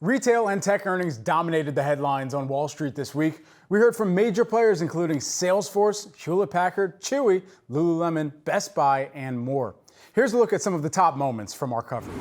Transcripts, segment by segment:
Retail and tech earnings dominated the headlines on Wall Street this week. We heard from major players including Salesforce, Hewlett Packard, Chewy, Lululemon, Best Buy, and more. Here's a look at some of the top moments from our coverage.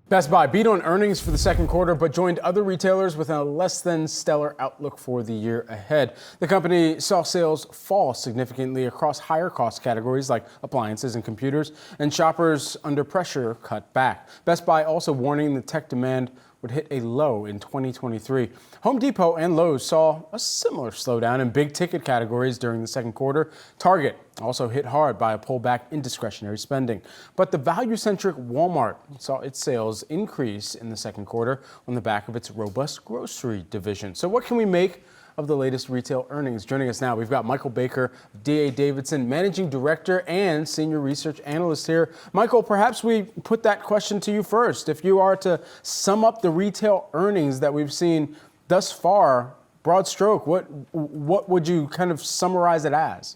Best Buy beat on earnings for the second quarter, but joined other retailers with a less than stellar outlook for the year ahead. The company saw sales fall significantly across higher cost categories like appliances and computers, and shoppers under pressure cut back. Best Buy also warning that tech demand would hit a low in 2023. Home Depot and Lowe's saw a similar slowdown in big ticket categories during the second quarter. Target also hit hard by a pullback in discretionary spending. But the value-centric Walmart saw its sales increase in the second quarter on the back of its robust grocery division. So what can we make of the latest retail earnings? Joining us now, we've got Michael Baker, D.A. Davidson, Managing Director and Senior Research Analyst here. Michael, perhaps we put that question to you first. If you are to sum up the retail earnings that we've seen thus far, broad stroke, what would you kind of summarize it as?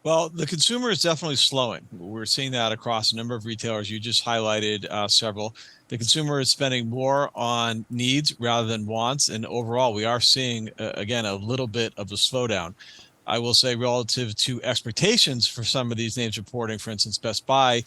Well, the consumer is definitely slowing. We're seeing that across a number of retailers. You just highlighted several. The consumer is spending more on needs rather than wants. And overall, we are seeing, again, a little bit of a slowdown. I will say relative to expectations for some of these names reporting, for instance, Best Buy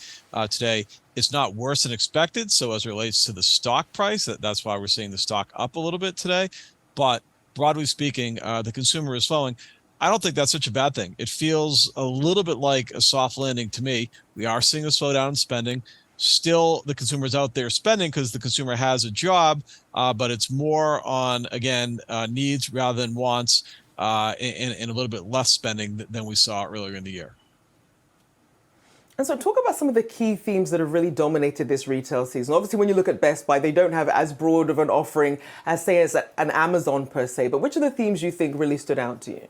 today, it's not worse than expected. So as it relates to the stock price, that's why we're seeing the stock up a little bit today. But broadly speaking, the consumer is slowing. I don't think that's such a bad thing. It feels a little bit like a soft landing to me. We are seeing a slowdown in spending. Still, the consumer's out there spending because the consumer has a job, but it's more on, again, needs rather than wants, and a little bit less spending than we saw earlier in the year. And so talk about some of the key themes that have really dominated this retail season. Obviously, when you look at Best Buy, they don't have as broad of an offering as, say, as an Amazon per se. But which are the themes you think really stood out to you?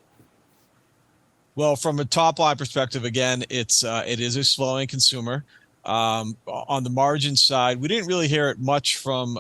Well, from a top line perspective, again, it is a slowing consumer. On the margin side, we didn't really hear it much from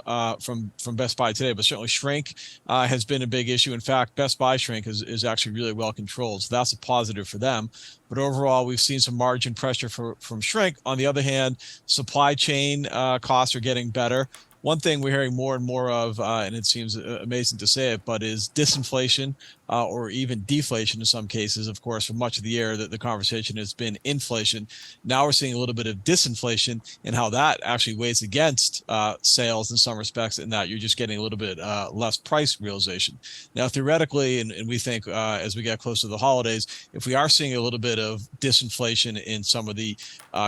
Best Buy today, but certainly shrink has been a big issue. In fact, Best Buy shrink is actually really well controlled, so that's a positive for them. But overall, we've seen some margin pressure from shrink. On the other hand, supply chain costs are getting better. One thing we're hearing more and more of, and it seems amazing to say it, but is disinflation or even deflation in some cases. Of course, for much of the year, the conversation has been inflation. Now we're seeing a little bit of disinflation and how that actually weighs against sales in some respects, in that you're just getting a little bit less price realization. Now, theoretically, and we think as we get close to the holidays, if we are seeing a little bit of disinflation in some of the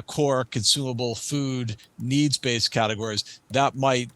core consumable food needs-based categories, that might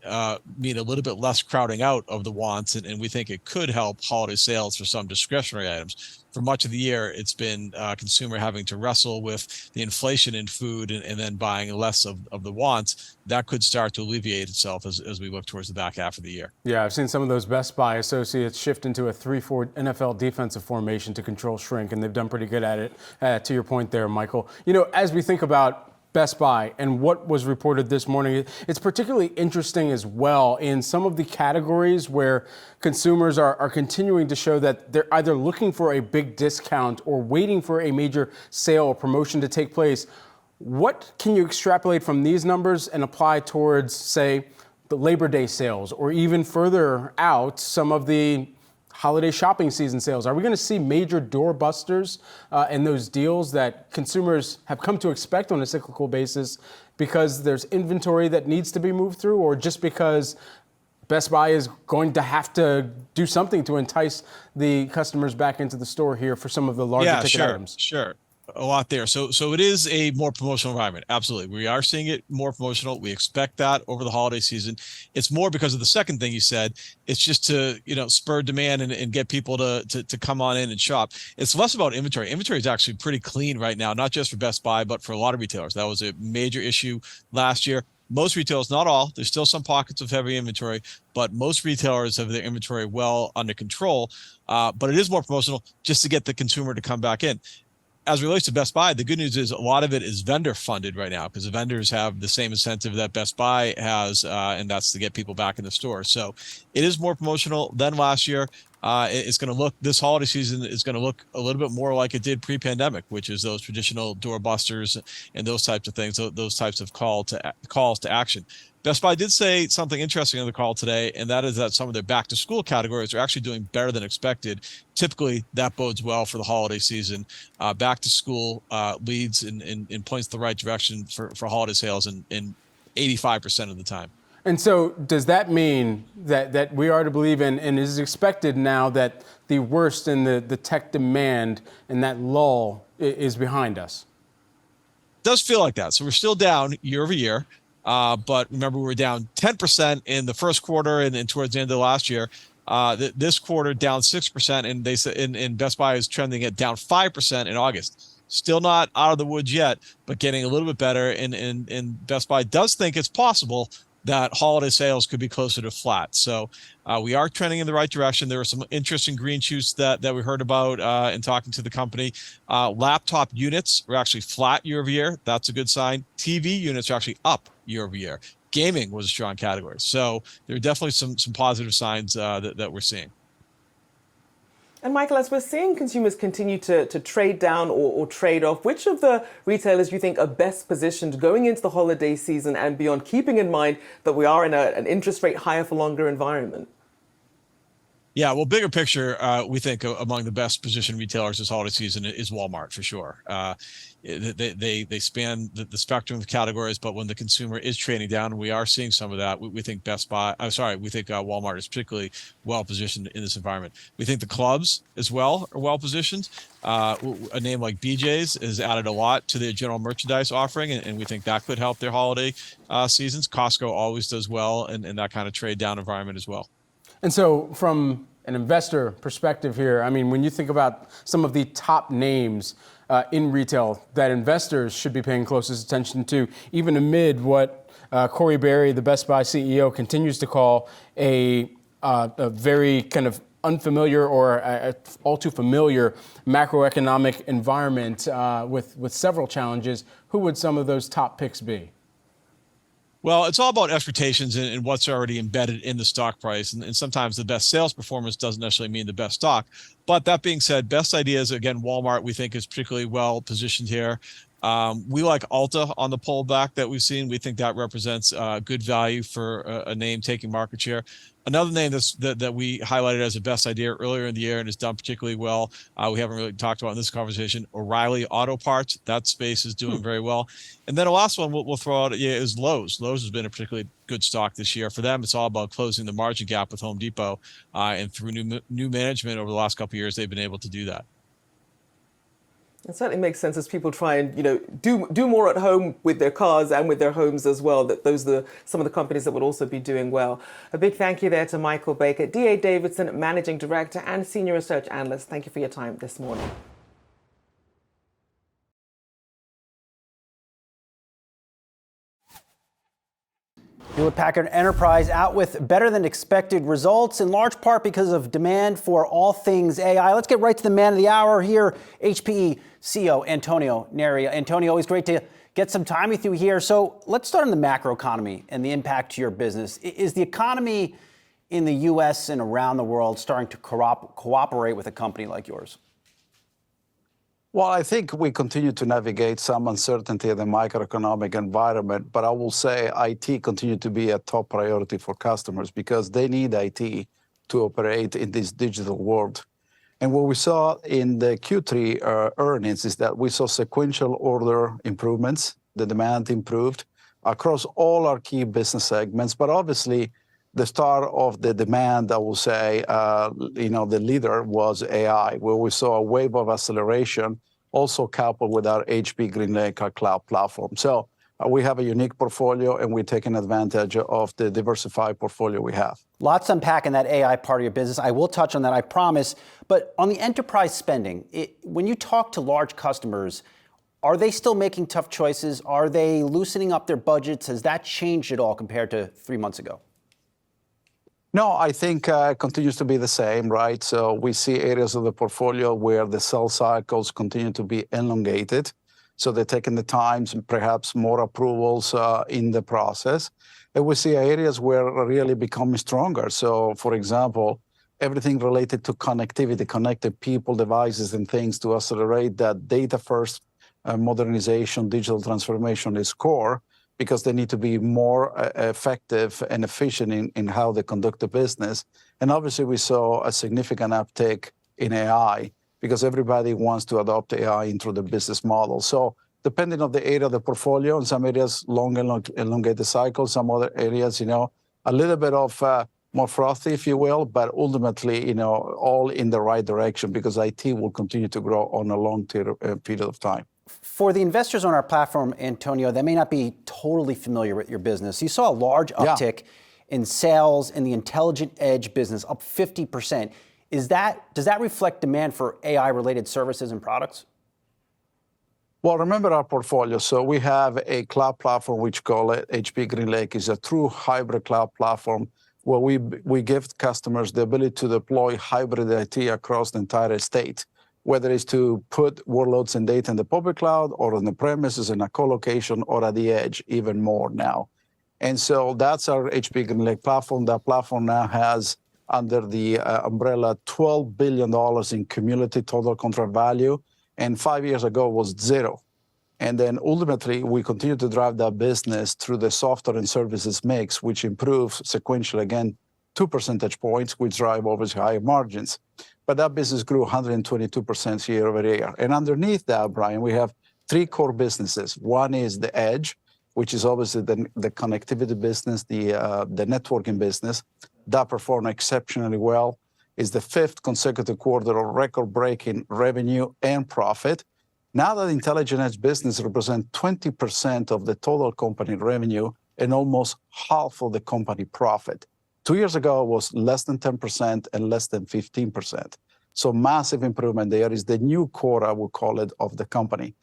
mean a little bit less crowding out of the wants, and we think it could help holiday sales for some discretionary items. For much of the year, it's been consumer having to wrestle with the inflation in food and then buying less of the wants. That could start to alleviate itself as we look towards the back half of the year. Yeah, I've seen some of those Best Buy associates shift into a 3-4 NFL defensive formation to control shrink, and they've done pretty good at it. To your point there, Michael. You know, as we think about Best Buy and what was reported this morning, it's particularly interesting as well in some of the categories where consumers are continuing to show that they're either looking for a big discount or waiting for a major sale or promotion to take place. What can you extrapolate from these numbers and apply towards, say, the Labor Day sales, or even further out, some of the holiday shopping season sales? Are we going to see major doorbusters and those deals that consumers have come to expect on a cyclical basis because there's inventory that needs to be moved through, or just because Best Buy is going to have to do something to entice the customers back into the store here for some of the larger ticket items? Sure. A lot there. So it is a more promotional environment. Absolutely. We are seeing it more promotional. We expect that over the holiday season. It's more because of the second thing you said. It's just to, spur demand and get people to come on in and shop. It's less about inventory. Inventory is actually pretty clean right now, not just for Best Buy, but for a lot of retailers. That was a major issue last year. Most retailers, not all, there's still some pockets of heavy inventory, but most retailers have their inventory well under control. But it is more promotional just to get the consumer to come back in. As it relates to Best Buy, the good news is a lot of it is vendor funded right now, because the vendors have the same incentive that Best Buy has, and that's to get people back in the store. So it is more promotional than last year, it's going to look, this holiday season is going to look a little bit more like it did pre-pandemic, which is those traditional doorbusters and those types of things, those types of calls to action. Best Buy did say something interesting on the call today, and that is that some of their back-to-school categories are actually doing better than expected. Typically, that bodes well for the holiday season. Back-to-school leads and points the right direction for holiday sales in 85% of the time. And so does that mean that we are to believe in, and is expected now that the worst in the tech demand and that lull is behind us? It does feel like that. So we're still down year over year. But remember, we were down 10% in the first quarter and towards the end of last year. This quarter down 6%, and they said in Best Buy is trending at down 5% in August. Still not out of the woods yet, but getting a little bit better. And Best Buy does think it's possible that holiday sales could be closer to flat. So we are trending in the right direction. There are some interesting green shoots that we heard about in talking to the company. Laptop units are actually flat year over year. That's a good sign. TV units are actually up year over year. Gaming was a strong category. So there are definitely some positive signs that we're seeing. And Michael, as we're seeing consumers continue to trade down or trade off, which of the retailers do you think are best positioned going into the holiday season and beyond, keeping in mind that we are in an interest rate higher for longer environment? Yeah, well, bigger picture, we think among the best positioned retailers this holiday season is Walmart for sure. They span the spectrum of categories, but when the consumer is trading down, we are seeing some of that. We think we think Walmart is particularly well positioned in this environment. We think the clubs as well are well positioned. A name like BJ's has added a lot to their general merchandise offering, and we think that could help their holiday seasons. Costco always does well in that kind of trade down environment as well. And so from an investor perspective here, I mean, when you think about some of the top names in retail that investors should be paying closest attention to, even amid what Corey Berry, the Best Buy CEO, continues to call a very kind of unfamiliar or all too familiar macroeconomic environment with several challenges, who would some of those top picks be? Well, it's all about expectations and what's already embedded in the stock price. And sometimes the best sales performance doesn't necessarily mean the best stock. But that being said, best ideas, again, Walmart, we think is particularly well positioned here. We like Ulta on the pullback that we've seen. We think that represents good value for a name taking market share. Another name that we highlighted as a best idea earlier in the year and has done particularly well, we haven't really talked about in this conversation, O'Reilly Auto Parts. That space is doing very well. And then the last one we'll throw out is Lowe's. Lowe's has been a particularly good stock this year. For them, it's all about closing the margin gap with Home Depot. And through new management over the last couple of years, they've been able to do that. It certainly makes sense as people try and do more at home with their cars and with their homes as well. That those are some of the companies that would also be doing well. A big thank you there to Michael Baker, D.A. Davidson, Managing Director and Senior Research Analyst. Thank you for your time this morning. Hewlett Packard Enterprise out with better than expected results, in large part because of demand for all things AI. Let's get right to the man of the hour here, HPE CEO Antonio Neri. Antonio, always great to get some time with you here. So let's start on the macro economy and the impact to your business. Is the economy in the U.S. and around the world starting to cooperate with a company like yours? Well, I think we continue to navigate some uncertainty in the macroeconomic environment, but I will say IT continue to be a top priority for customers because they need IT to operate in this digital world. And what we saw in the Q3 earnings is that we saw sequential order improvements. The demand improved across all our key business segments, but obviously the star of the demand, I will say, the leader was AI, where we saw a wave of acceleration, also coupled with our HP GreenLake, our cloud platform. So we have a unique portfolio, and we're taking advantage of the diversified portfolio we have. Lots to unpack in that AI part of your business. I will touch on that, I promise. But on the enterprise spending, when you talk to large customers, are they still making tough choices? Are they loosening up their budgets? Has that changed at all compared to 3 months ago? No, I think it continues to be the same, right? So we see areas of the portfolio where the sales cycles continue to be elongated. So they're taking the time, perhaps more approvals in the process. And we see areas where are really becoming stronger. So, for example, everything related to connectivity, connected people, devices, and things to accelerate that data-first modernization, digital transformation is core, because they need to be more effective and efficient in how they conduct the business. And obviously, we saw a significant uptick in AI, because everybody wants to adopt AI into the business model. So depending on the area of the portfolio, in some areas, elongated cycles, some other areas, a little bit of more frothy, if you will, but ultimately, all in the right direction, because IT will continue to grow on a long period of time. For the investors on our platform, Antonio, that may not be totally familiar with your business. You saw a large uptick in sales in the Intelligent Edge business, up 50%. Does that reflect demand for AI-related services and products? Well, remember our portfolio. So we have a cloud platform, which call it HP GreenLake, is a true hybrid cloud platform where we give customers the ability to deploy hybrid IT across the entire estate, whether it's to put workloads and data in the public cloud or on the premises in a co-location or at the edge, even more now. And so that's our HP GreenLake platform. That platform now has, under the umbrella, $12 billion in cumulative total contract value, and 5 years ago was zero. And then ultimately, we continue to drive that business through the software and services mix, which improves sequentially, again, 2 percentage points, which drive obviously higher margins. But that business grew 122% year over year. And underneath that, Brian, we have 3 core businesses. One is the edge, which is obviously the connectivity business, the networking business. That performed exceptionally well. Is the 5th consecutive quarter of record-breaking revenue and profit. Now that Intelligent Edge business represents 20% of the total company revenue and almost half of the company profit. 2 years ago, it was less than 10% and less than 15%. So massive improvement there. Is the new core, I would call it, of the company.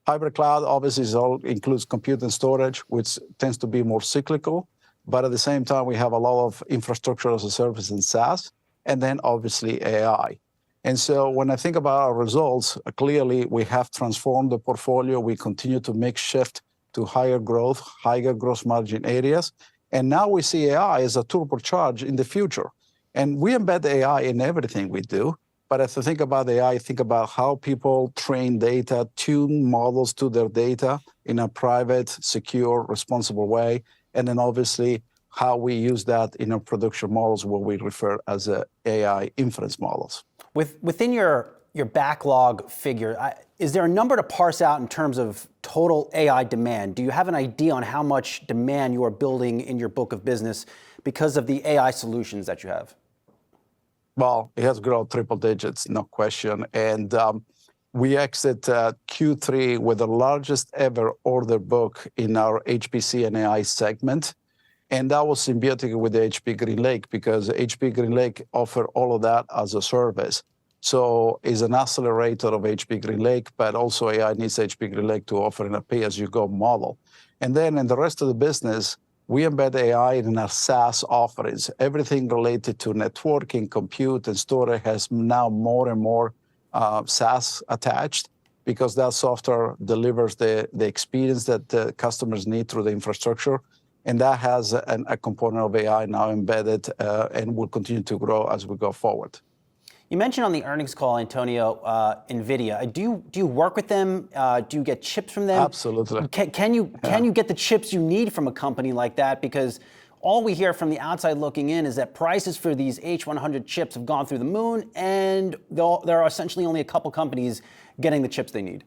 Hybrid cloud obviously includes compute and storage, which tends to be more cyclical. But at the same time, we have a lot of infrastructure as a service and SaaS, and then obviously AI. And so when I think about our results, clearly we have transformed the portfolio. We continue to make shift to higher growth, higher gross margin areas. And now we see AI as a turbocharge in the future. And we embed AI in everything we do. But as I think about AI, think about how people train data, tune models to their data in a private, secure, responsible way. And then obviously how we use that in our production models, what we refer as AI inference models. Within your backlog figure, is there a number to parse out in terms of total AI demand? Do you have an idea on how much demand you are building in your book of business because of the AI solutions that you have? Well, it has grown triple digits, no question. And we exit Q3 with the largest ever order book in our HPC and AI segment. And that was symbiotic with the HP GreenLake, because HP GreenLake offer all of that as a service. So it's an accelerator of HP GreenLake, but also AI needs HP GreenLake to offer in a pay-as-you-go model. And then in the rest of the business, we embed AI in our SaaS offerings. Everything related to networking, compute, and storage has now more and more SaaS attached, because that software delivers the experience that the customers need through the infrastructure. And that has a component of AI now embedded and will continue to grow as we go forward. You mentioned on the earnings call, Antonio, NVIDIA. Do you work with them? Do you get chips from them? Absolutely. Can you get the chips you need from a company like that? Because all we hear from the outside looking in is that prices for these H100 chips have gone through the moon, and there are essentially only a couple companies getting the chips they need.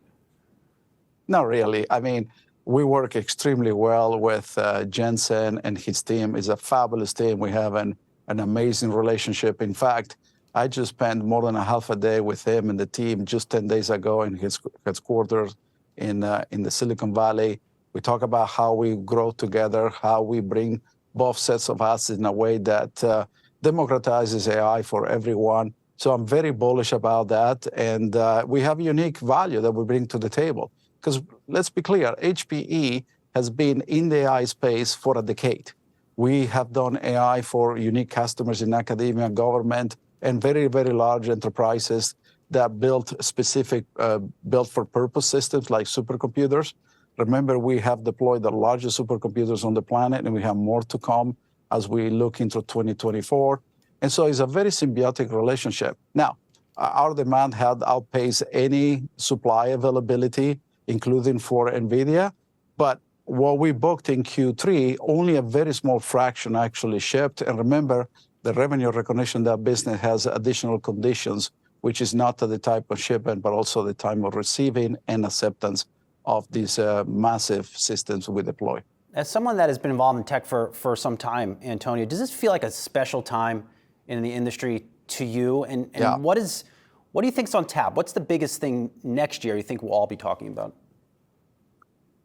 Not really. I mean, we work extremely well with Jensen and his team. It's a fabulous team. We have an amazing relationship. In fact, I just spent more than a half a day with him and the team just 10 days ago in his headquarters in the Silicon Valley. We talk about how we grow together, how we bring both sets of assets in a way that democratizes AI for everyone. So I'm very bullish about that. And we have unique value that we bring to the table. Because let's be clear, HPE has been in the AI space for a decade. We have done AI for unique customers in academia, government, and very, very large enterprises that built specific built-for-purpose systems like supercomputers. Remember, we have deployed the largest supercomputers on the planet, and we have more to come as we look into 2024. And so it's a very symbiotic relationship. Now, our demand had outpaced any supply availability, including for NVIDIA. But what we booked in Q3, only a very small fraction actually shipped. And remember, the revenue recognition of that business has additional conditions, which is not the type of shipment, but also the time of receiving and acceptance of these massive systems we deploy. As someone that has been involved in tech for some time, Antonio, does this feel like a special time in the industry to you? And Yeah. what do you think's on tap? What's the biggest thing next year you think we'll all be talking about?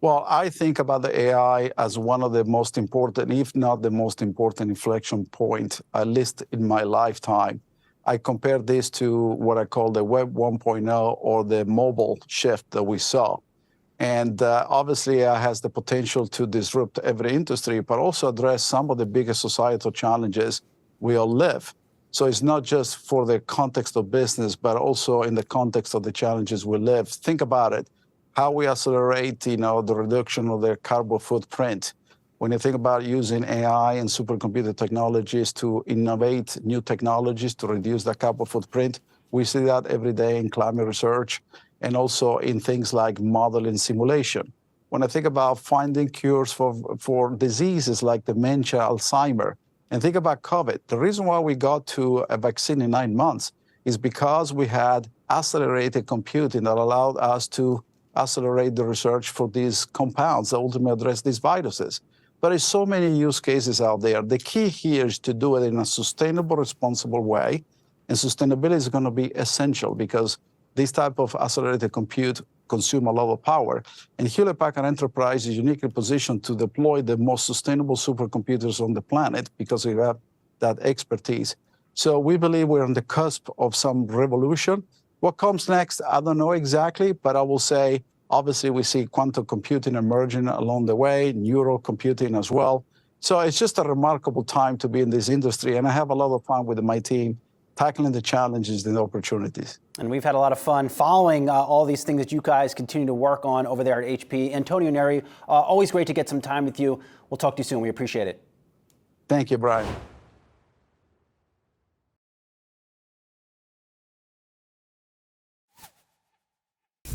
Well, I think about the AI as one of the most important, if not the most important inflection point, at least in my lifetime. I compare this to what I call the Web 1.0 or the mobile shift that we saw. And obviously, it has the potential to disrupt every industry, but also address some of the biggest societal challenges we all live. So it's not just for the context of business, but also in the context of the challenges we live. Think about it, how we accelerate, the reduction of their carbon footprint. When you think about using AI and supercomputer technologies to innovate new technologies to reduce the carbon footprint, we see that every day in climate research and also in things like modeling simulation. When I think about finding cures for diseases like dementia, Alzheimer, and think about COVID, the reason why we got to a vaccine in 9 months is because we had accelerated computing that allowed us to accelerate the research for these compounds that ultimately address these viruses. But there's so many use cases out there. The key here is to do it in a sustainable, responsible way. And sustainability is going to be essential because this type of accelerated compute consume a lot of power. And Hewlett Packard Enterprise is uniquely positioned to deploy the most sustainable supercomputers on the planet because we have that expertise. So we believe we're on the cusp of some revolution. What comes next, I don't know exactly, but I will say, obviously, we see quantum computing emerging along the way, neural computing as well. So it's just a remarkable time to be in this industry. And I have a lot of fun with my team tackling the challenges and the opportunities. And we've had a lot of fun following all these things that you guys continue to work on over there at HP. Antonio Neri, always great to get some time with you. We'll talk to you soon. We appreciate it. Thank you, Brian.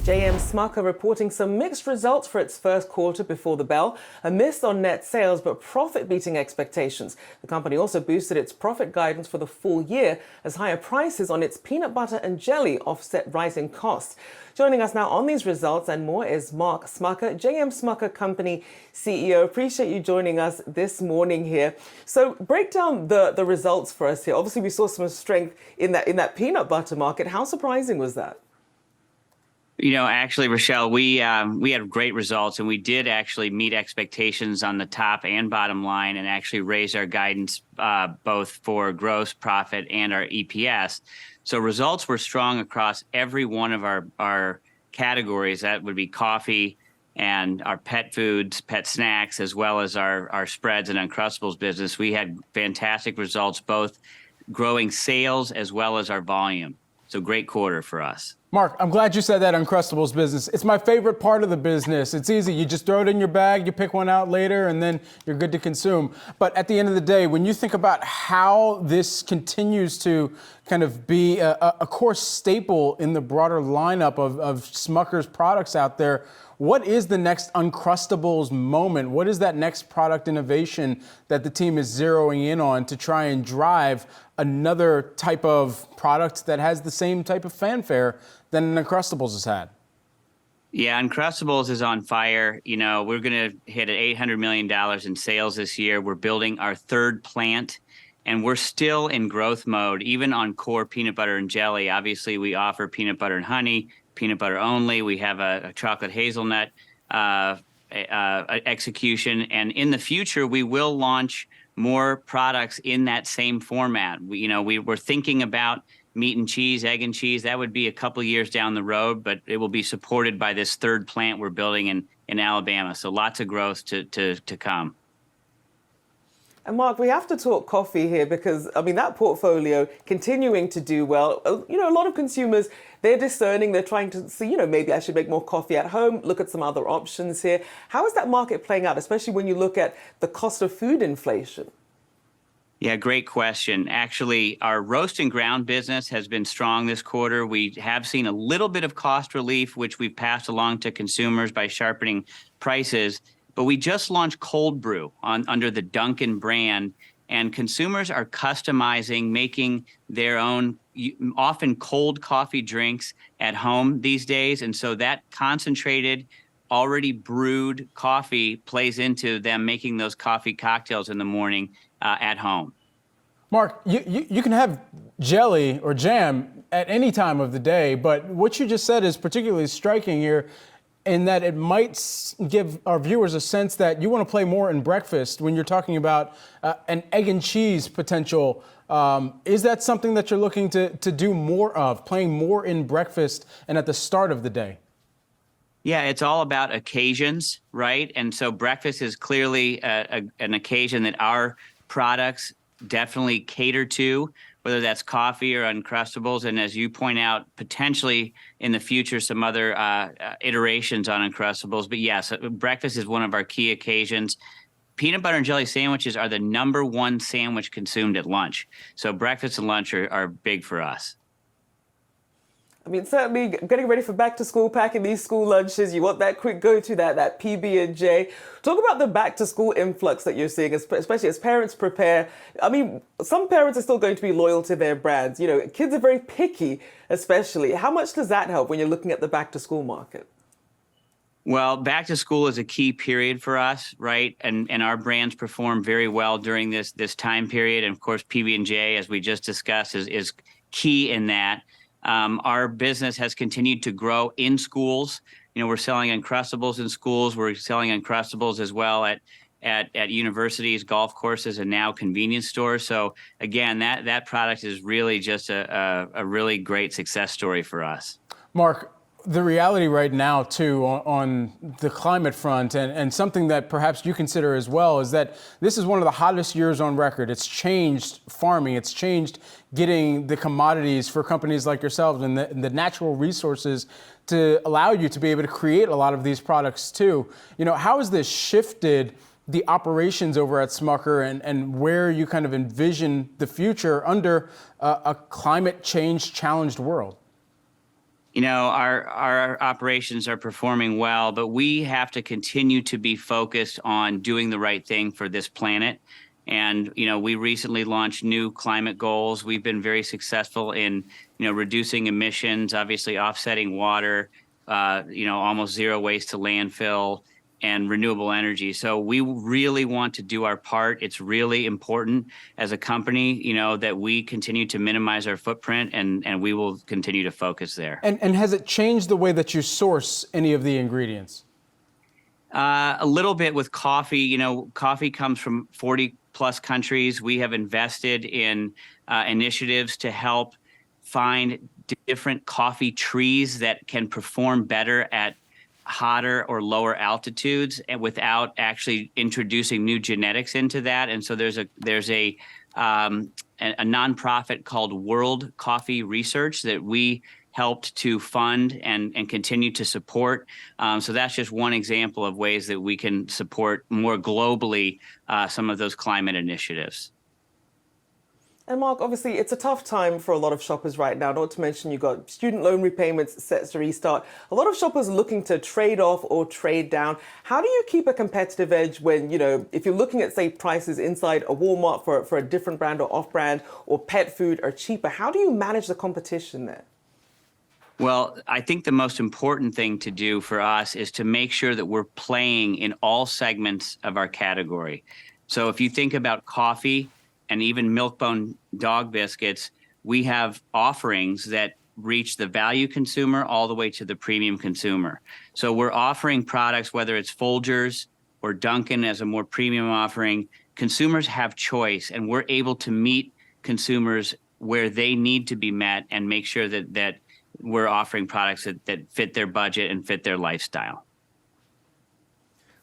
JM Smucker reporting some mixed results for its first quarter before the bell. A miss on net sales, but profit beating expectations. The company also boosted its profit guidance for the full year as higher prices on its peanut butter and jelly offset rising costs. Joining us now on these results and more is Mark Smucker, JM Smucker Company CEO. Appreciate you joining us this morning here. So break down the results for us here. Obviously, we saw some strength in that peanut butter market. How surprising was that? Actually, Rochelle, we had great results, and we did actually meet expectations on the top and bottom line and actually raise our guidance both for gross profit and our EPS. So results were strong across every one of our categories. That would be coffee and our pet foods, pet snacks, as well as our spreads and Uncrustables business. We had fantastic results, both growing sales as well as our volume. So great quarter for us. Mark, I'm glad you said that Uncrustables business. It's my favorite part of the business. It's easy. You just throw it in your bag, you pick one out later, and then you're good to consume. But at the end of the day, when you think about how this continues to kind of be a core staple in the broader lineup of Smucker's products out there, what is the next Uncrustables moment? What is that next product innovation that the team is zeroing in on to try and drive another type of product that has the same type of fanfare than Uncrustables has had? Yeah, Uncrustables is on fire. We're going to hit $800 million in sales this year. We're building our third plant, and we're still in growth mode, even on core peanut butter and jelly. Obviously, we offer peanut butter and honey, peanut butter only. We have a chocolate hazelnut execution. And in the future, we will launch more products in that same format. We're thinking about meat and cheese, egg and cheese. That would be a couple of years down the road, but it will be supported by this third plant we're building in Alabama. So lots of growth to come. And Mark, we have to talk coffee here because, that portfolio continuing to do well. A lot of consumers, they're discerning, they're trying to see, maybe I should make more coffee at home, look at some other options here. How is that market playing out, especially when you look at the cost of food inflation? Yeah, great question. Actually, our roast and ground business has been strong this quarter. We have seen a little bit of cost relief, which we've passed along to consumers by sharpening prices. But we just launched cold brew under the Dunkin' brand, and consumers are customizing, making their own often cold coffee drinks at home these days. And so that concentrated, already brewed coffee plays into them making those coffee cocktails in the morning at home. Mark, you can have jelly or jam at any time of the day, but what you just said is particularly striking here in that it might give our viewers a sense that you want to play more in breakfast when you're talking about an egg and cheese potential. Is that something that you're looking to do more of, playing more in breakfast and at the start of the day? Yeah, it's all about occasions, right? And so breakfast is clearly an occasion that our products definitely cater to, whether that's coffee or Uncrustables. And as you point out, potentially in the future, some other iterations on Uncrustables. But yes, breakfast is one of our key occasions. Peanut butter and jelly sandwiches are the #1 sandwich consumed at lunch. So breakfast and lunch are big for us. I mean, certainly getting ready for back to school, packing these school lunches, you want that quick go-to, that PB&J. Talk about the back to school influx that you're seeing, especially as parents prepare. I mean, some parents are still going to be loyal to their brands. You know, kids are very picky, especially. How much does that help when you're looking at the back to school market? Well, back to school is a key period for us, right? And our brands perform very well during this time period. And of course, PB&J, as we just discussed, is key in that. Our business has continued to grow in schools. You know, we're selling Uncrustables in schools. We're selling Uncrustables as well at universities, golf courses, and now convenience stores. So again, that product is really just a really great success story for us. Mark, the reality right now, too, on the climate front, and something that perhaps you consider as well, is that this is one of the hottest years on record. It's changed farming. It's changed getting the commodities for companies like yourselves and the natural resources to allow you to be able to create a lot of these products, too. You know, how has this shifted the operations over at Smucker and where you kind of envision the future under a climate change challenged world? You know, our operations are performing well, but we have to continue to be focused on doing the right thing for this planet. And, you know, we recently launched new climate goals. We've been very successful in, you know, reducing emissions, obviously offsetting water, you know, almost zero waste to landfill, and renewable energy. So we really want to do our part. It's really important as a company, you know, that we continue to minimize our footprint, and we will continue to focus there. And has it changed the way that you source any of the ingredients? A little bit with coffee. You know, coffee comes from 40 plus countries. We have invested in initiatives to help find different coffee trees that can perform better at hotter or lower altitudes, and without actually introducing new genetics into that. And so there's a nonprofit called World Coffee Research that we helped to fund and continue to support. So that's just one example of ways that we can support more globally some of those climate initiatives. And Mark, obviously, it's a tough time for a lot of shoppers right now, not to mention you've got student loan repayments set to restart. A lot of shoppers looking to trade off or trade down. How do you keep a competitive edge when, you know, if you're looking at, say, prices inside a Walmart for a different brand or off-brand, or pet food are cheaper? How do you manage the competition there? Well, I think the most important thing to do for us is to make sure that we're playing in all segments of our category. So if you think about coffee, and even Milk-Bone dog biscuits, we have offerings that reach the value consumer all the way to the premium consumer. So we're offering products, whether it's Folgers or Dunkin' as a more premium offering. Consumers have choice, and we're able to meet consumers where they need to be met and make sure that we're offering products that fit their budget and fit their lifestyle.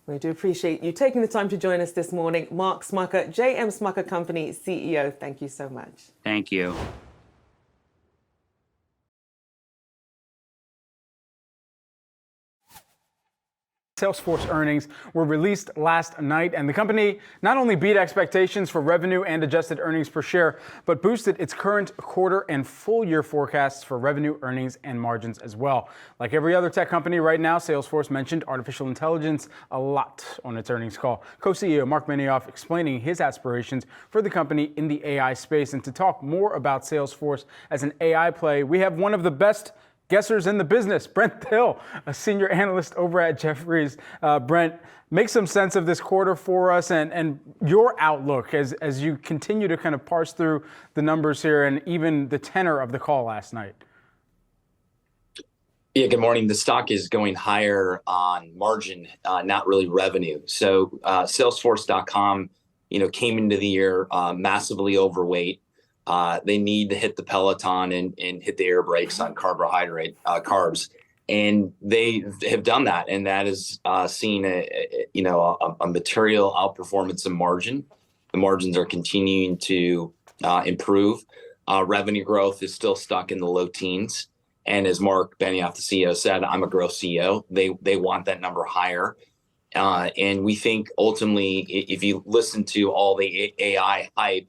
We do appreciate you taking the time to join us this morning. Mark Smucker, J.M. Smucker Company CEO, thank you so much. Thank you. Salesforce earnings were released last night, and the company not only beat expectations for revenue and adjusted earnings per share, but boosted its current quarter and full year forecasts for revenue, earnings, and margins as well. Like every other tech company right now, Salesforce mentioned artificial intelligence a lot on its earnings call. Co-CEO Mark Benioff explaining his aspirations for the company in the AI space. And to talk more about Salesforce as an AI play, we have one of the best guessers in the business, Brent Thill, a senior analyst over at Jefferies. Brent, make some sense of this quarter for us and your outlook as you continue to kind of parse through the numbers here and even the tenor of the call last night. Yeah, good morning. The stock is going higher on margin, not really revenue. So Salesforce.com, came into the year massively overweight. They need to hit the Peloton and hit the air brakes on carbs, and they have done that, and that has seen a material outperformance in margin. The margins are continuing to improve. Revenue growth is still stuck in the low teens, and as Mark Benioff, the CEO, said, I'm a growth CEO. They want that number higher. And we think ultimately, if you listen to all the AI hype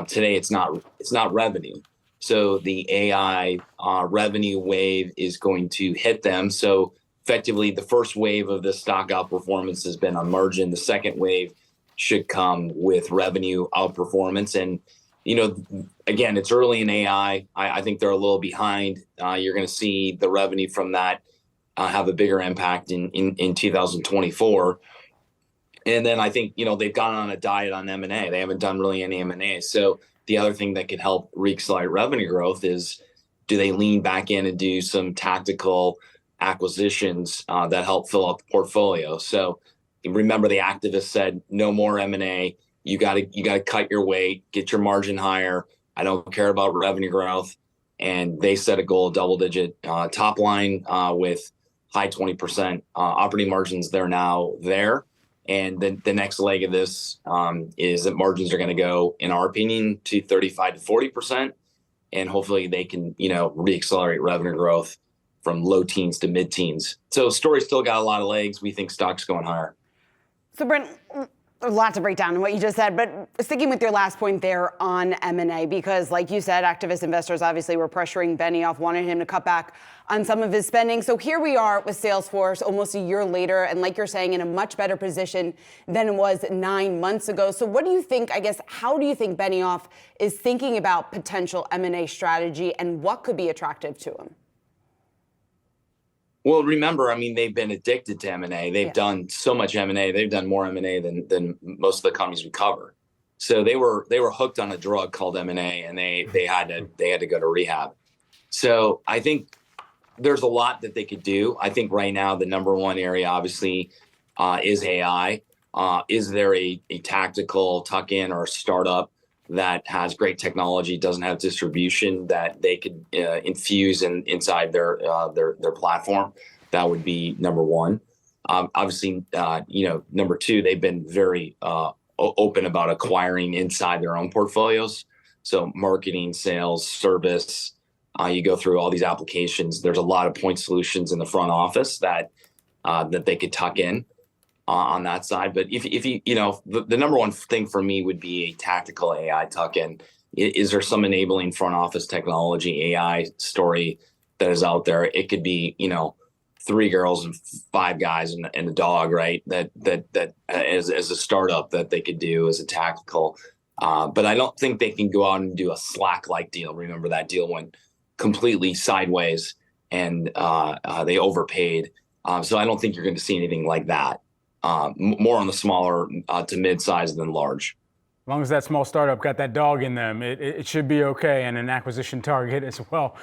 today, it's not revenue. So the AI revenue wave is going to hit them. So effectively, the first wave of the stock outperformance has been on margin. The second wave should come with revenue outperformance. And again, it's early in AI. I think they're a little behind. You're going to see the revenue from that have a bigger impact in 2024. And then I think, they've gone on a diet on M&A. They haven't done really any M&A. So the other thing that could help reaccelerate revenue growth is, do they lean back in and do some tactical acquisitions that help fill out the portfolio? So remember, the activists said, no more M&A. You got to cut your weight, get your margin higher. I don't care about revenue growth. And they set a goal of double-digit top line with high 20% operating margins. They're now there. And then the next leg of this is that margins are going to go, in our opinion, to 35 to 40%. And hopefully they can, reaccelerate revenue growth from low teens to mid-teens. So story still got a lot of legs. We think stock's going higher. So Brent, a lot to break down in what you just said, but sticking with your last point there on M&A, because like you said, activist investors obviously were pressuring Benioff, wanted him to cut back on some of his spending. So here we are with Salesforce almost a year later, and like you're saying, in a much better position than it was 9 months ago. So what do you think, how do you think Benioff is thinking about potential M&A strategy, and what could be attractive to him? Well, remember, they've been addicted to M&A. They've done so much M&A. They've done more M&A than most of the companies we cover. So they were hooked on a drug called M&A, and they had to go to rehab. So I think there's a lot that they could do. I think right now the number one area obviously is AI. Is there a tactical tuck-in or a startup that has great technology, doesn't have distribution, that they could infuse inside their platform? That would be number one. Obviously, number two, they've been very open about acquiring inside their own portfolios. So marketing, sales, service, you go through all these applications. There's a lot of point solutions in the front office that they could tuck in on that side. But if you, the number one thing for me would be a tactical AI tuck-in. Is there some enabling front office technology AI story that is out there? It could be, 3 girls and 5 guys and a dog, right? That as a startup that they could do as a tactical. But I don't think they can go out and do a Slack-like deal. Remember, that deal went completely sideways, and they overpaid. So I don't think you're going to see anything like that. More on the smaller to mid-size than large. As long as that small startup got that dog in them, it should be okay, and an acquisition target as well.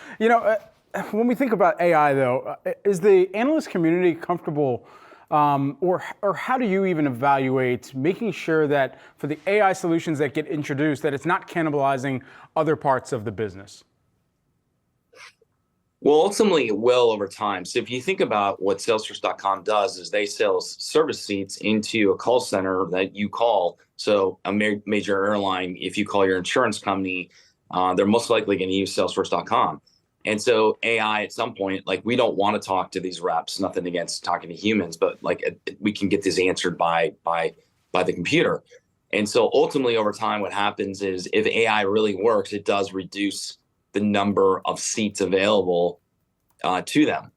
When we think about AI, though, is the analyst community comfortable, or how do you even evaluate making sure that for the AI solutions that get introduced, that it's not cannibalizing other parts of the business? Well, ultimately, it will over time. So if you think about what Salesforce.com does, is they sell service seats into a call center that you call. So a major airline, if you call your insurance company, they're most likely going to use Salesforce.com. And so AI at some point, like, we don't want to talk to these reps, nothing against talking to humans, but like we can get this answered by the computer. And so ultimately over time, what happens is if AI really works, it does reduce the number of seats available to them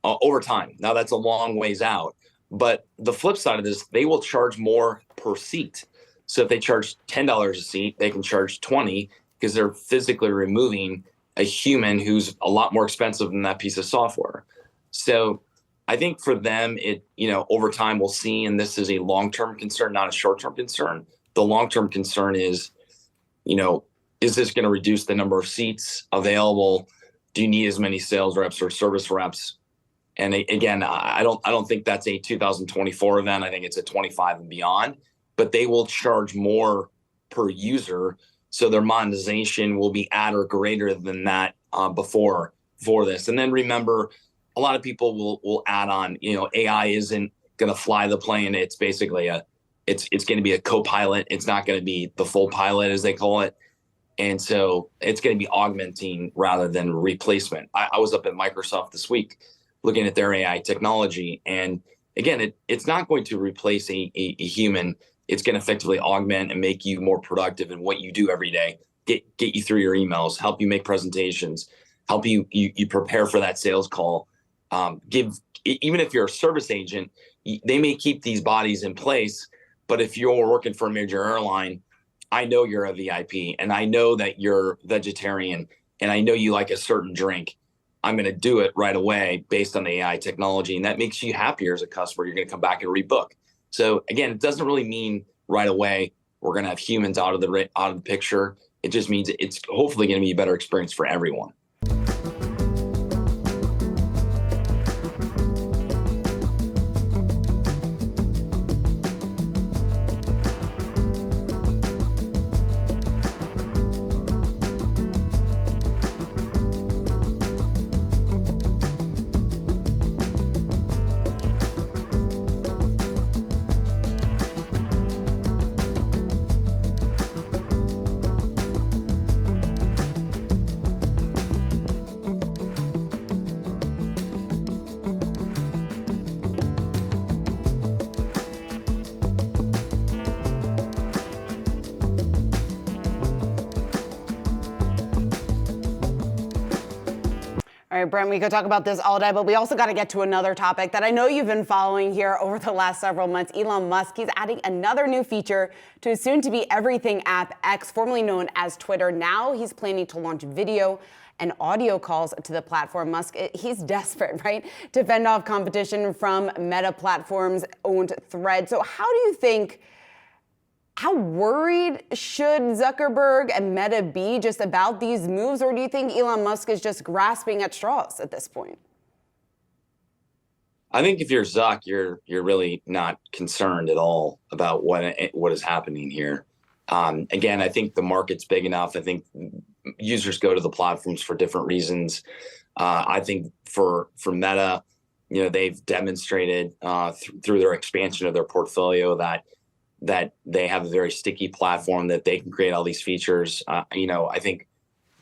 over time. Now that's a long ways out, but the flip side of this, they will charge more per seat. So if they charge $10 a seat, they can charge 20 because they're physically removing a human who's a lot more expensive than that piece of software. So I think for them, it, over time we'll see, and this is a long-term concern, not a short-term concern. The long-term concern is, is this going to reduce the number of seats available? Do you need as many sales reps or service reps? And again, I don't think that's a 2024 event. I think it's a 25 and beyond. But they will charge more per user, so their monetization will be at or greater than that before this. And then remember, a lot of people will add on. AI isn't going to fly the plane. It's basically it's going to be a co-pilot. It's not going to be the full pilot, as they call it. And so it's going to be augmenting rather than replacement. I was up at Microsoft this week looking at their AI technology. And again, it's not going to replace a human. It's going to effectively augment and make you more productive in what you do every day, get you through your emails, help you make presentations, help you prepare for that sales call. Even if you're a service agent, they may keep these bodies in place, but if you're working for a major airline, I know you're a VIP and I know that you're vegetarian and I know you like a certain drink. I'm going to do it right away based on the AI technology. And that makes you happier as a customer. You're going to come back and rebook. So again, it doesn't really mean right away we're going to have humans out of the picture. It just means it's hopefully going to be a better experience for everyone. All right, Brent, we could talk about this all day, but we also got to get to another topic that I know you've been following here over the last several months. Elon Musk, he's adding another new feature to his soon-to-be everything app, X, formerly known as Twitter. Now he's planning to launch video and audio calls to the platform. Musk, he's desperate, right, to fend off competition from Meta Platforms' owned Thread. So how worried should Zuckerberg and Meta be just about these moves, or do you think Elon Musk is just grasping at straws at this point? I think if you're Zuck, you're really not concerned at all about what is happening here. Again, I think the market's big enough. I think users go to the platforms for different reasons. I think for Meta, they've demonstrated through their expansion of their portfolio that they have a very sticky platform, that they can create all these features. I think,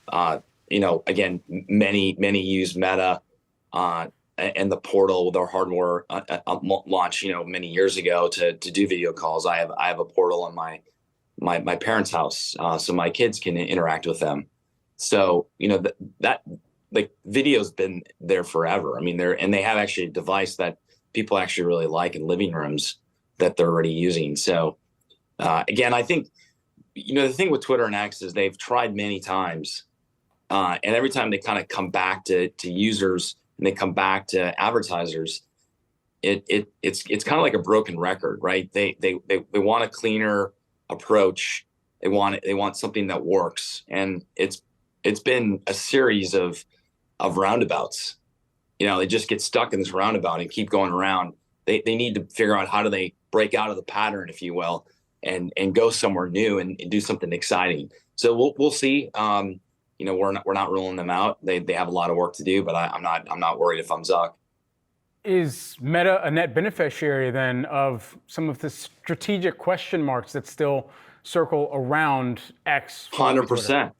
again, many use Meta and the portal with our hardware launch, many years ago to do video calls. I have a portal on my parents' house, so my kids can interact with them. So, that like video's been there forever. I mean, they have actually a device that people actually really like in living rooms that they're already using. So again, I think, the thing with Twitter and X is they've tried many times. And every time they kind of come back to users and they come back to advertisers, it's kind of like a broken record, right? They want a cleaner approach. They want something that works. And it's been a series of roundabouts. They just get stuck in this roundabout and keep going around. They need to figure out how do they break out of the pattern, if you will, and go somewhere new and do something exciting. So we'll see. We're not ruling them out. They have a lot of work to do, but I'm not worried if I'm Zuck. Is Meta a net beneficiary then of some of the strategic question marks that still circle around X? 100%.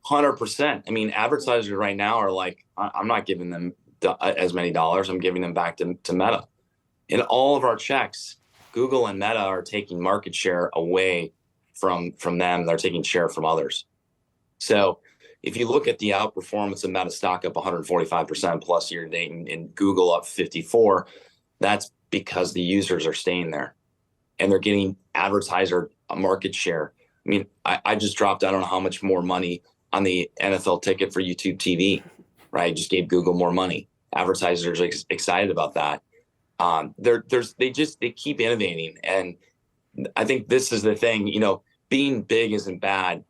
100%. I mean, advertisers right now are like, I'm not giving them as many dollars. I'm giving them back to Meta. In all of our checks, Google and Meta are taking market share away from them. They're taking share from others. So if you look at the outperformance of Meta stock up 145% plus year to date and Google up 54, that's because the users are staying there and they're getting advertiser market share. I mean, I just dropped, I don't know how much more money on the NFL ticket for YouTube TV, right? Just gave Google more money. Advertisers are excited about that. They keep innovating. And I think this is the thing, you know, being big isn't bad.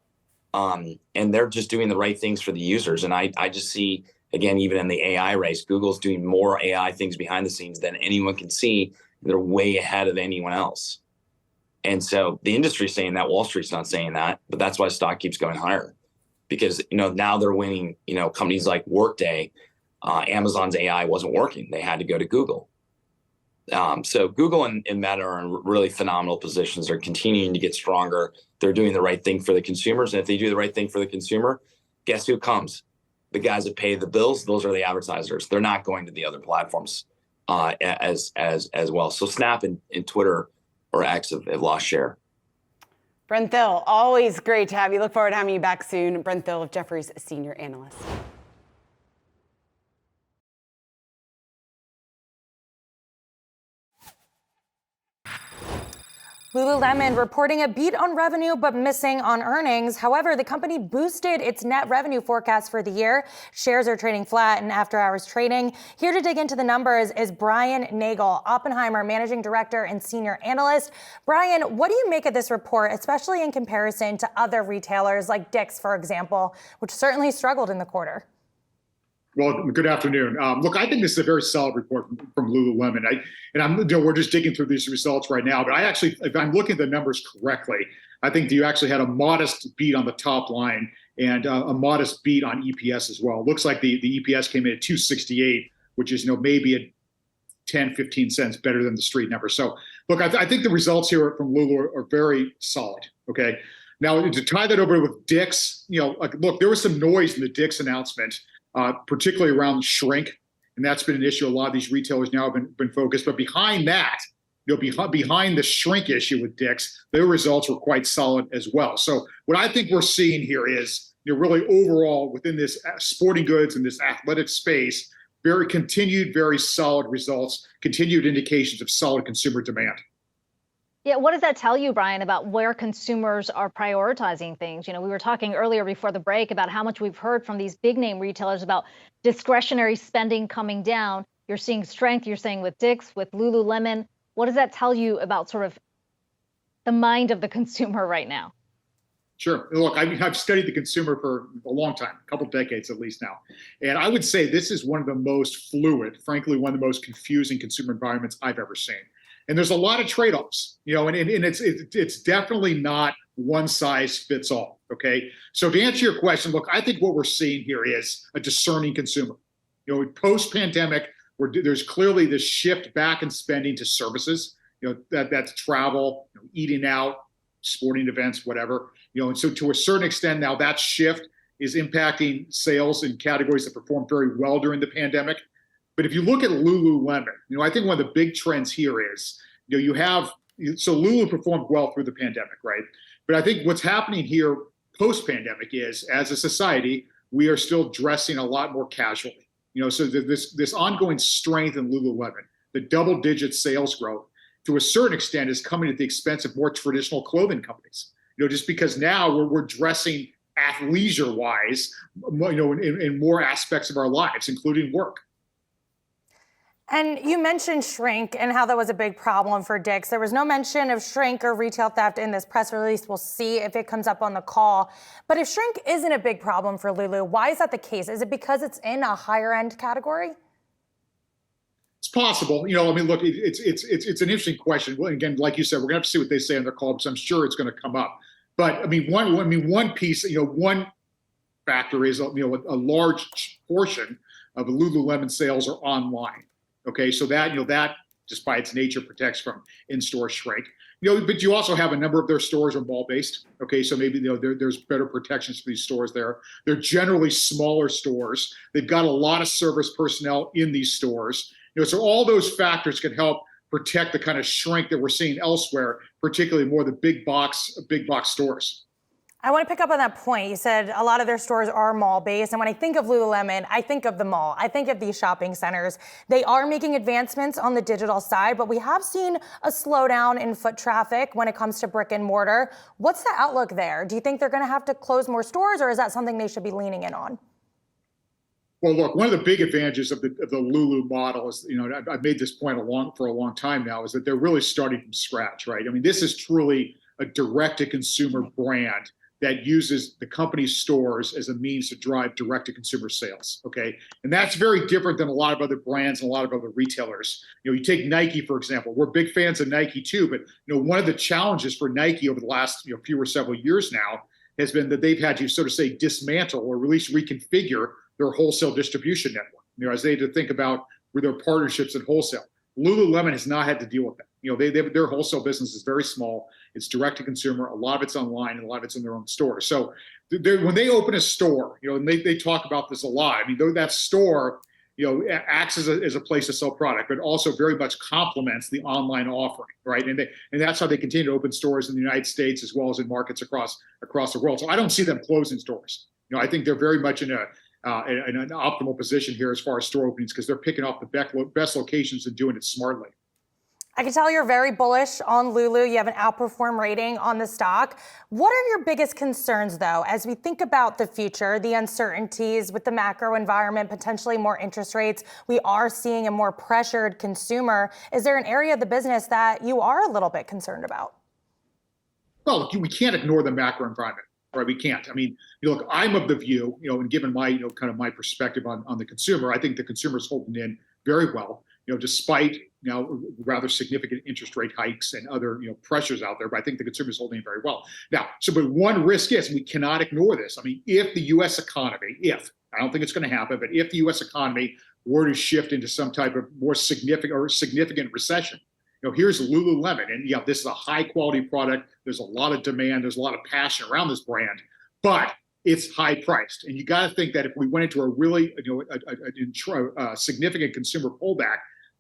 And they're just doing the right things for the users. And I just see, again, even in the AI race, Google's doing more AI things behind the scenes than anyone can see. They're way ahead of anyone else. And so the industry's saying that, Wall Street's not saying that, but that's why stock keeps going higher. Because, you know, now they're winning, you know, companies like Workday, Amazon's AI wasn't working. They had to go to Google. So Google and Meta are in really phenomenal positions. They're continuing to get stronger. They're doing the right thing for the consumers. And if they do the right thing for the consumer, guess who comes? The guys that pay the bills. Those are the advertisers. They're not going to the other platforms as well. So Snap and Twitter or X have lost share. Brent Thill, always great to have you. Look forward to having you back soon. Brent Thill, Jefferies senior analyst. Lululemon reporting a beat on revenue but missing on earnings. However, the company boosted its net revenue forecast for the year. Shares are trading flat in after-hours trading. Here to dig into the numbers is Brian Nagel, Oppenheimer Managing Director and Senior Analyst. Brian, what do you make of this report, especially in comparison to other retailers like Dick's, for example, which certainly struggled in the quarter? Well, good afternoon. Look, I think this is a very solid report from Lululemon. We're just digging through these results right now, but if I'm looking at the numbers correctly, I think you actually had a modest beat on the top line and a modest beat on EPS as well. It looks like the EPS came in at 268, which is, maybe a 10, 15 cents better than the street number. So look, I think the results here from Lulu are very solid. Okay. Now to tie that over with Dick's, look, there was some noise in the Dick's announcement, particularly around shrink. And that's been an issue. A lot of these retailers now have been focused. But behind that, behind the shrink issue with Dick's, their results were quite solid as well. So what I think we're seeing here is, really overall within this sporting goods and this athletic space, very solid results, continued indications of solid consumer demand. Yeah, what does that tell you, Brian, about where consumers are prioritizing things? We were talking earlier before the break about how much we've heard from these big name retailers about discretionary spending coming down. You're seeing strength, you're saying with Dick's, with Lululemon. What does that tell you about sort of the mind of the consumer right now? Sure. Look, I've studied the consumer for a long time, a couple of decades at least now. And I would say this is one of the most fluid, frankly, one of the most confusing consumer environments I've ever seen. And there's a lot of trade-offs, and it's definitely not one size fits all. Okay. So to answer your question, look, I think what we're seeing here is a discerning consumer. Post-pandemic, there's clearly this shift back in spending to services. That's travel, eating out, sporting events, whatever. And so to a certain extent now, that shift is impacting sales in categories that performed very well during the pandemic. But if you look at Lululemon, I think one of the big trends here is, so Lulu performed well through the pandemic, right? But I think what's happening here post-pandemic is, as a society, we are still dressing a lot more casually. So this ongoing strength in Lululemon, the double-digit sales growth, to a certain extent, is coming at the expense of more traditional clothing companies. Just because now we're dressing athleisure-wise, in more aspects of our lives, including work. And you mentioned shrink and how that was a big problem for Dick's. There was no mention of shrink or retail theft in this press release. We'll see if it comes up on the call. But if shrink isn't a big problem for Lulu, why is that the case? Is it because it's in a higher end category? It's possible. Look, it's an interesting question. Well, again, like you said, we're going to have to see what they say on their call, because I'm sure it's going to come up. But one piece, one factor is, a large portion of Lululemon sales are online. Okay, so that just by its nature protects from in-store shrink. But you also have a number of their stores are mall-based. Okay, so maybe there's better protections for these stores there. They're generally smaller stores. They've got a lot of service personnel in these stores. So all those factors can help protect the kind of shrink that we're seeing elsewhere, particularly more the big box stores. I want to pick up on that point. You said a lot of their stores are mall-based. And when I think of Lululemon, I think of the mall. I think of these shopping centers. They are making advancements on the digital side, but we have seen a slowdown in foot traffic when it comes to brick and mortar. What's the outlook there? Do you think they're going to have to close more stores, or is that something they should be leaning in on? Well, look, one of the big advantages of the Lulu model is, I've made this point for a long time now, is that they're really starting from scratch, right? I mean, this is truly a direct-to-consumer brand that uses the company's stores as a means to drive direct-to-consumer sales, okay? And that's very different than a lot of other brands and a lot of other retailers. You take Nike, for example. We're big fans of Nike too, but one of the challenges for Nike over the last few or several years now has been that they've had to sort of say dismantle or at least reconfigure their wholesale distribution network, as they had to think about with their partnerships in wholesale. Lululemon has not had to deal with that. Their wholesale business is very small. It's direct to consumer. A lot of it's online, and a lot of it's in their own stores. So when they open a store, and they talk about this a lot. I mean, that store, acts as a place to sell product, but also very much complements the online offering, right? And that's how they continue to open stores in the United States as well as in markets across the world. So I don't see them closing stores. I think they're very much in an optimal position here as far as store openings because they're picking off the best locations and doing it smartly. I can tell you're very bullish on Lulu. You have an outperform rating on the stock. What are your biggest concerns, though, as we think about the future, the uncertainties with the macro environment, potentially more interest rates? We are seeing a more pressured consumer. Is there an area of the business that you are a little bit concerned about? Well, we can't ignore the macro environment. Right, we can't. I mean, look, I'm of the view, and given my, kind of my perspective on the consumer, I think the consumer is holding in very well, despite rather significant interest rate hikes and other, pressures out there. But I think the consumer is holding in very well. Now, but one risk is we cannot ignore this. I mean, if the U.S. economy, I don't think it's going to happen, but if the U.S. economy were to shift into some type of more significant recession. Here's Lululemon, and this is a high quality product. There's a lot of demand. There's a lot of passion around this brand, but it's high priced. And you got to think that if we went into a really, significant consumer pullback,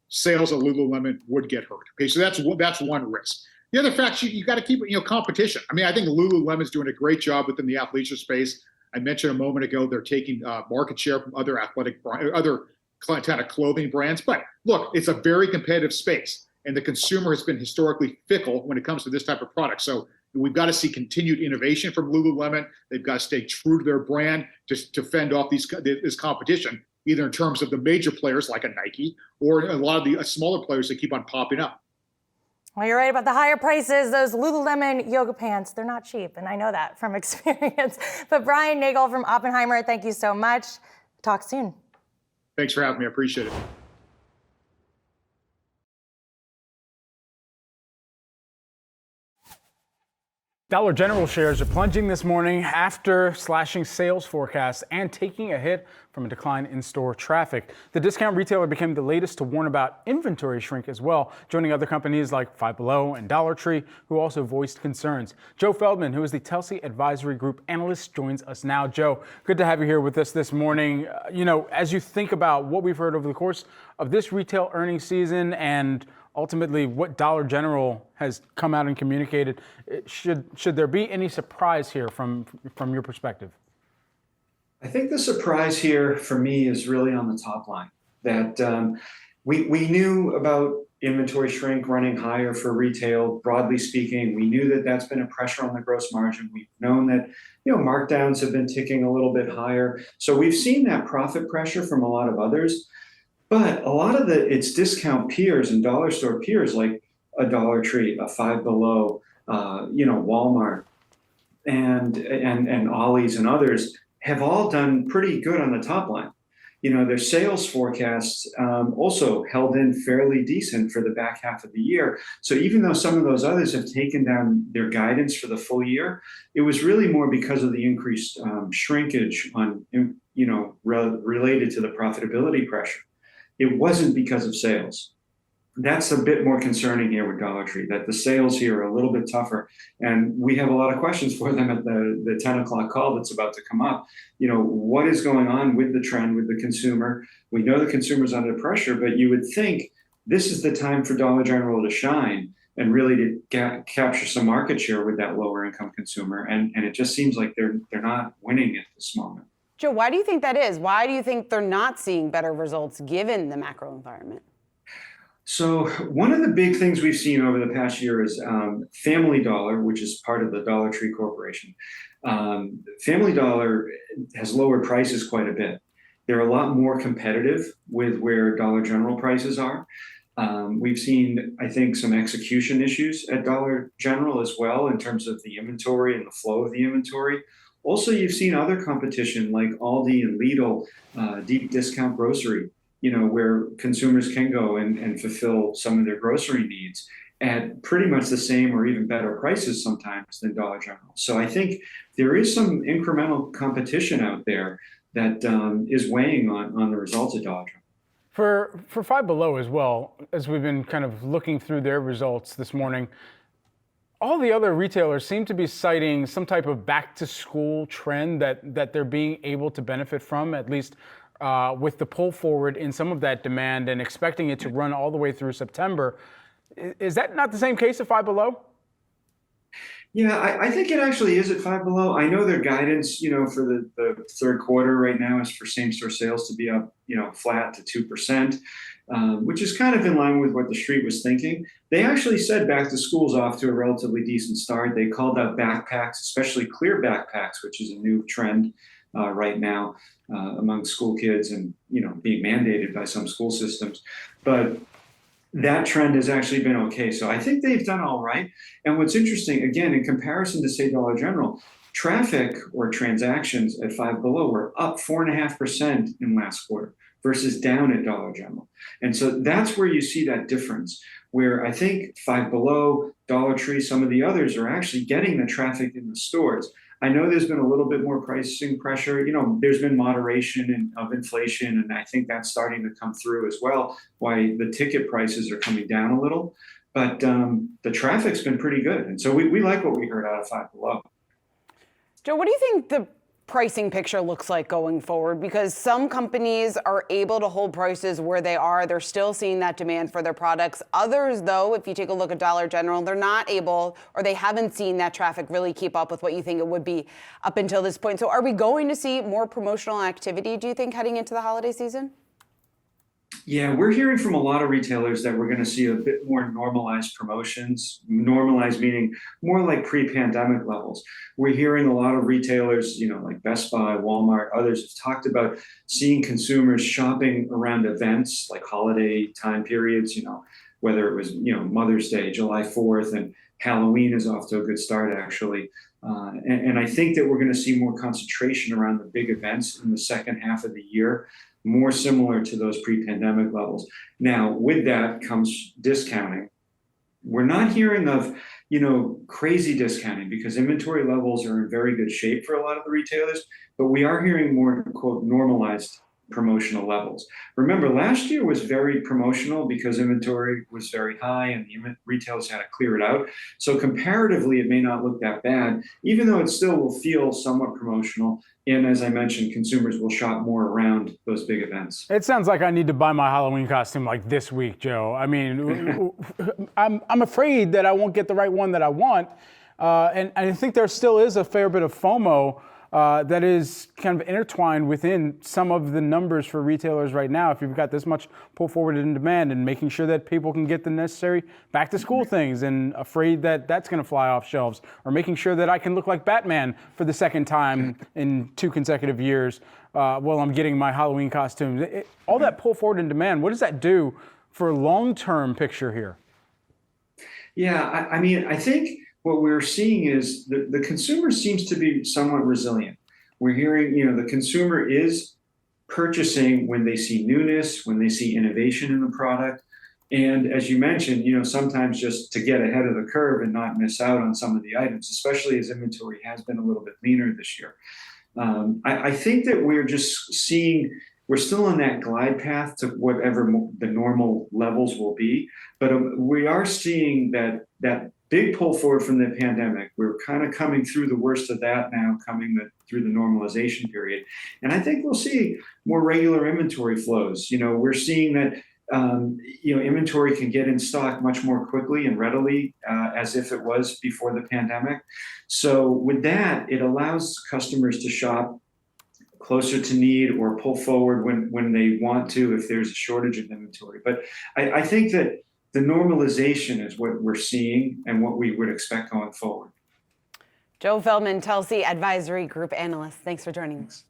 sales of Lululemon would get hurt. Okay, so that's one risk. The other fact, you got to keep, competition. I mean, I think Lululemon's doing a great job within the athleisure space. I mentioned a moment ago they're taking market share from other kind of clothing brands. But look, it's a very competitive space. And the consumer has been historically fickle when it comes to this type of product. So we've got to see continued innovation from Lululemon. They've got to stay true to their brand to fend off this competition, either in terms of the major players like a Nike or a lot of the smaller players that keep on popping up. Well, you're right about the higher prices. Those Lululemon yoga pants, they're not cheap. And I know that from experience. But Brian Nagel from Oppenheimer, thank you so much. Talk soon. Thanks for having me. I appreciate it. Dollar General shares are plunging this morning after slashing sales forecasts and taking a hit from a decline in store traffic. The discount retailer became the latest to warn about inventory shrink as well, joining other companies like Five Below and Dollar Tree, who also voiced concerns. Joe Feldman, who is the Telsey Advisory Group analyst, joins us now. Joe, good to have you here with us this morning. As you think about what we've heard over the course of this retail earnings season and ultimately what Dollar General has come out and communicated, should there be any surprise here from your perspective? I think the surprise here for me is really on the top line. That we knew about inventory shrink running higher for retail, broadly speaking. We knew that that's been a pressure on the gross margin. We've known that markdowns have been ticking a little bit higher. So we've seen that profit pressure from a lot of others. But a lot of its discount peers and dollar store peers like a Dollar Tree, a Five Below, Walmart, and Ollie's and others have all done pretty good on the top line. Their sales forecasts also held in fairly decent for the back half of the year. So even though some of those others have taken down their guidance for the full year, it was really more because of the increased shrinkage on, related to the profitability pressure. It wasn't because of sales. that's a bit more concerning here with Dollar Tree, that the sales here are a little bit tougher. And we have a lot of questions for them at the 10 o'clock call that's about to come up. What is going on with the trend, with the consumer? We know the consumer's under pressure, but you would think this is the time for Dollar General to shine and really to capture some market share with that lower income consumer. And it just seems like they're not winning at this moment. Joe, why do you think that is? Why do you think they're not seeing better results given the macro environment? So one of the big things we've seen over the past year is Family Dollar, which is part of the Dollar Tree Corporation. Family Dollar has lowered prices quite a bit. They're a lot more competitive with where Dollar General prices are. We've seen, I think, some execution issues at Dollar General as well in terms of the inventory and the flow of the inventory. Also, you've seen other competition like Aldi and Lidl, deep discount grocery, where consumers can go and fulfill some of their grocery needs at pretty much the same or even better prices sometimes than Dollar General. So I think there is some incremental competition out there that is weighing on the results of Dollar General. For Five Below as well, as we've been kind of looking through their results this morning, all the other retailers seem to be citing some type of back to school trend that they're being able to benefit from, at least with the pull forward in some of that demand and expecting it to run all the way through September. Is that not the same case at Five Below? Yeah, I think it actually is at Five Below. I know their guidance, for the third quarter right now is for same-store sales to be up, flat to 2%, which is kind of in line with what the street was thinking. They actually said back to school's off to a relatively decent start. They called out backpacks, especially clear backpacks, which is a new trend right now among school kids and, being mandated by some school systems. But that trend has actually been okay. So I think they've done all right. And what's interesting, again, in comparison to, say, Dollar General, traffic or transactions at Five Below were up 4.5% in last quarter versus down at Dollar General. And so that's where you see that difference, where I think Five Below, Dollar Tree, some of the others are actually getting the traffic in the stores. I know there's been a little bit more pricing pressure. There's been moderation of inflation, and I think that's starting to come through as well, why the ticket prices are coming down a little. But the traffic's been pretty good. And so we like what we heard out of Five Below. Joe, what do you think the pricing picture looks like going forward? Because some companies are able to hold prices where they are. They're still seeing that demand for their products. Others, though, if you take a look at Dollar General, they're not able, or they haven't seen that traffic really keep up with what you think it would be up until this point. So are we going to see more promotional activity, do you think, heading into the holiday season? Yeah, we're hearing from a lot of retailers that we're going to see a bit more normalized promotions, normalized meaning more like pre-pandemic levels. We're hearing a lot of retailers, like Best Buy, Walmart, others have talked about seeing consumers shopping around events like holiday time periods, whether it was, Mother's Day, July 4th, and Halloween is off to a good start, actually. And I think that we're going to see more concentration around the big events in the second half of the year, more similar to those pre-pandemic levels. Now, with that comes discounting. We're not hearing of, crazy discounting because inventory levels are in very good shape for a lot of the retailers, but we are hearing more, quote, normalized promotional levels. Remember, last year was very promotional because inventory was very high and the retailers had to clear it out. So comparatively, it may not look that bad, even though it still will feel somewhat promotional. And as I mentioned, consumers will shop more around those big events. It sounds like I need to buy my Halloween costume like this week, Joe. I mean, I'm afraid that I won't get the right one that I want. And I think there still is a fair bit of FOMO that is kind of intertwined within some of the numbers for retailers right now. If you've got this much pull forward in demand and making sure that people can get the necessary back to school things and afraid that that's going to fly off shelves, or making sure that I can look like Batman for the second time in 2 consecutive years while I'm getting my Halloween costumes. All that pull forward in demand, what does that do for a long-term picture here? Yeah, I think what we're seeing is the consumer seems to be somewhat resilient. We're hearing, the consumer is purchasing when they see newness, when they see innovation in the product. And as you mentioned, sometimes just to get ahead of the curve and not miss out on some of the items, especially as inventory has been a little bit leaner this year. I think that we're just seeing we're still on that glide path to whatever the normal levels will be. But we are seeing that big pull forward from the pandemic. We're kind of coming through the worst of that now, through the normalization period. And I think we'll see more regular inventory flows. We're seeing that inventory can get in stock much more quickly and readily as if it was before the pandemic. So with that, it allows customers to shop closer to need or pull forward when they want to if there's a shortage of inventory. But I think that the normalization is what we're seeing and what we would expect going forward. Joe Feldman, Telsey Advisory Group Analyst. Thanks for joining us.